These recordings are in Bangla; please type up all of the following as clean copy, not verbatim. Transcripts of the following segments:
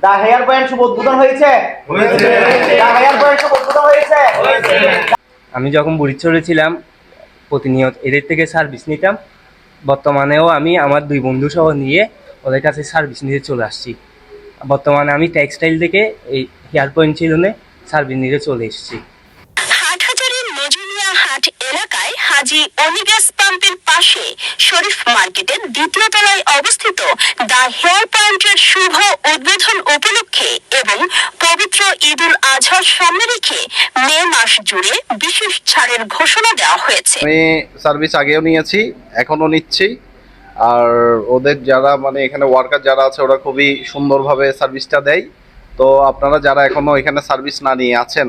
দা হেয়ার পয়েন্ট শুভ উদ্বোধন হয়েছে। দা হেয়ার পয়েন্ট শুভ উদ্বোধন হয়েছে। আমি যখন বুড়িচরে ছিলাম প্রতিনিয়ত এদের থেকে সার্ভিস নিতাম। বর্তমানেও আমি আমার 2 বন্ধু সহ নিয়ে ওদের কাছে সার্ভিস নিতে চলে আসছি। বর্তমানে আমি টেক্সটাইল থেকে এই হেয়ার পয়েন্ট ছিলনে সার্ভিস নিতে চলে এসেছি। হাটহাজারীর মজুলিয়া হাট এলাকায় হাজী অলিগ্যাস পাম্পের পাশে শরীফ মার্কেটের 2য় তলায় অবস্থিত দা হেয়ার পয়েন্টের শুভ উদ্বোধন উপলক্ষে এবং পবিত্র ঈদুল আজহার সামনে রেখে মে মাস জুড়ে বিশেষ ছাড়ের ঘোষণা দেওয়া হয়েছে। আমি সার্ভিস আগেও নিয়েছি, এখনো নিচ্ছি। আর ওদের যারা মানে এখানে ওয়ার্কার যারা আছে ওরা খুবই সুন্দরভাবে সার্ভিসটা দেয়। তো আপনারা যারা এখনো এখানে সার্ভিস না নিয়ে আছেন,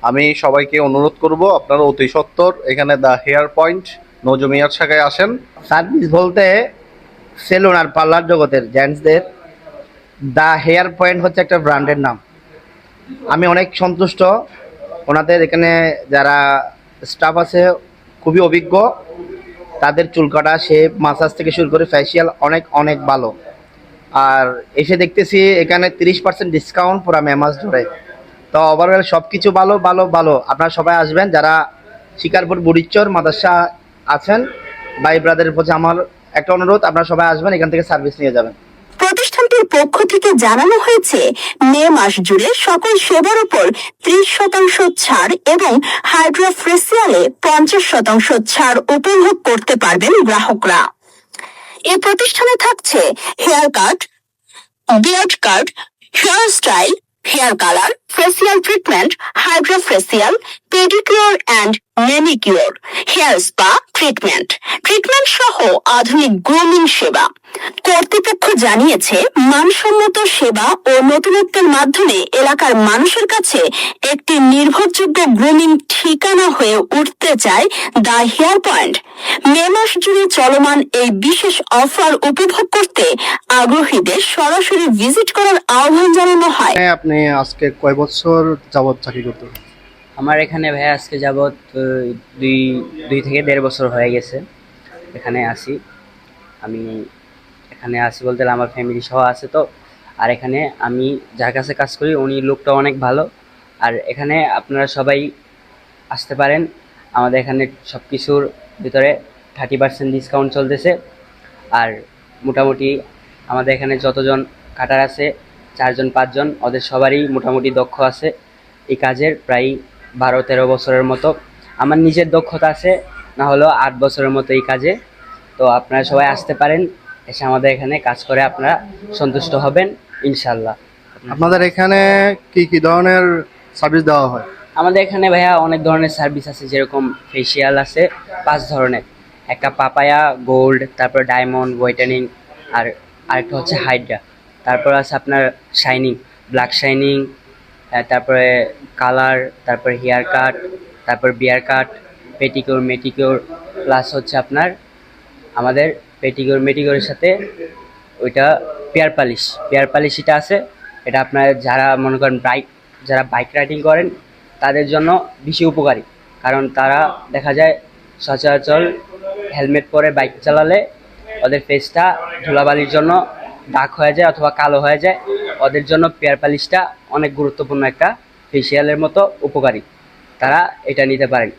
আমি সবাইকে অনুরোধ করব আপনারা অতি সত্বর এখানে দা হেয়ার পয়েন্ট নজমিয়ার শাখায় আসেন। সার্ভিস বলতে সেলুন আর পার্লার জগতের জেন্টসদের দা হেয়ার পয়েন্ট হচ্ছে একটা ব্র্যান্ডের নাম। আমি অনেক সন্তুষ্ট। ওনাদের এখানে যারা স্টাফ আছে খুবই অভিজ্ঞ। তাদের চুল কাটা, শেভ, মাসাজ থেকে শুরু করে ফেসিয়াল অনেক অনেক ভালো। আর এসে দেখতেছি এখানে 30% ডিসকাউন্ট পুরো মে মাস ধরে। তো ওভারঅল সব কিছু ভালো ভালো ভালো। আপনারা সবাই আসবেন যারা শিকারপুর বুড়িচর মাদ্রাসা আছেন। ভাই ব্রাদারের প্রতি আমার একটা অনুরোধ, আপনারা সবাই আসবেন, এখান থেকে সার্ভিস নিয়ে যাবেন। প্রতিষ্ঠানটির পক্ষ থেকে জানানো হয়েছে মে মাস জুড়ে সকল সেবার উপর 30% ছাড় এবং হাইড্রা ফেসিয়ালে 50% ছাড় উপভোগ করতে পারবেন গ্রাহকরা। এই প্রতিষ্ঠানে থাকছে haircut, beard cut, hairstyle, hair colour, facial treatment, hydra facial, pedicure and manicure, hair spa treatment সহ আধুনিক গ্রুমিং সেবা। কর্তৃপক্ষ জানিয়েছে মানসম্মত সেবা ও নতুনত্বের মাধ্যমে এলাকার মানুষের কাছে একটি নির্ভরযোগ্য গ্রুমিং ঠিকানা হয়ে উঠতে চায় দা হেয়ার পয়েন্ট। মে মাস জুড়ে চলমান এই বিশেষ অফার উপভোগ করতে আগ্রহীদের সরাসরি ভিজিট করার আহ্বান জানানো হয়। আপনি আজকে কয় বছর যাবত চাকরি করতে? আমার এখানে ভাইয়া আজকে যাবৎ দুই থেকে 1.5 বছর হয়ে গেছে এখানে আসি। আমি এখানে আসি বলতে আমার ফ্যামিলি সহ আছে তো। আর এখানে আমি যার কাছে কাজ করি উনি লোকটা অনেক ভালো। আর এখানে আপনারা সবাই আসতে পারেন। আমাদের এখানে সব কিছুর ভিতরে 30% ডিসকাউন্ট চলতেছে। আর মোটামুটি আমাদের এখানে যতজন কাটার আছে 4জন 5জন, ওদের সবারই মোটামুটি দক্ষ আছে এই কাজের, প্রায় 12-13 বছরের মতো। আমার নিজের দক্ষতা আছে না হলেও 8 বছরের মতো এই কাজে। তো আপনারা সবাই আসতে পারেন, এসে আমাদের এখানে কাজ করে আপনারা সন্তুষ্ট হবেন ইনশাল্লাহ। আপনাদের এখানে কি কি ধরনের সার্ভিস দেওয়া হয়? আমাদের এখানে ভাইয়া অনেক ধরনের সার্ভিস আছে, যেরকম ফেসিয়াল আছে 5 ধরনের। একটা পাপায়া, গোল্ড, তারপর ডায়মন্ড, হোয়াইটেনিং, আর আরেকটা হচ্ছে হাইড্রা। তারপর আছে আপনার শাইনিং, ব্ল্যাক শাইনিং, তারপরে কালার, তারপরে হেয়ার কাট, তারপর বিয়ার কাট, পেটিকিউর, মেটিকিউর, প্লাস হচ্ছে আপনার আমাদের পেটিকিউর মেটিকিউরের সাথে ওইটা পেয়ার পালিশ এটা আছে। এটা আপনার যারা মনে করেন যারা বাইক রাইডিং করেন তাদের জন্য বেশি উপকারী, কারণ তারা দেখা যায় সচরাচর হেলমেট পরে বাইক চালালে ওদের ফেসটা ধুলাবালির জন্য দাগ হয়ে যায় অথবা কালো হয়ে যায়। ওদের জন্য পেয়ার পালিশটা অনেক গুরুত্বপূর্ণ একটা ফেসিয়ালের মতো উপকারী, তারা এটা নিতে পারেন।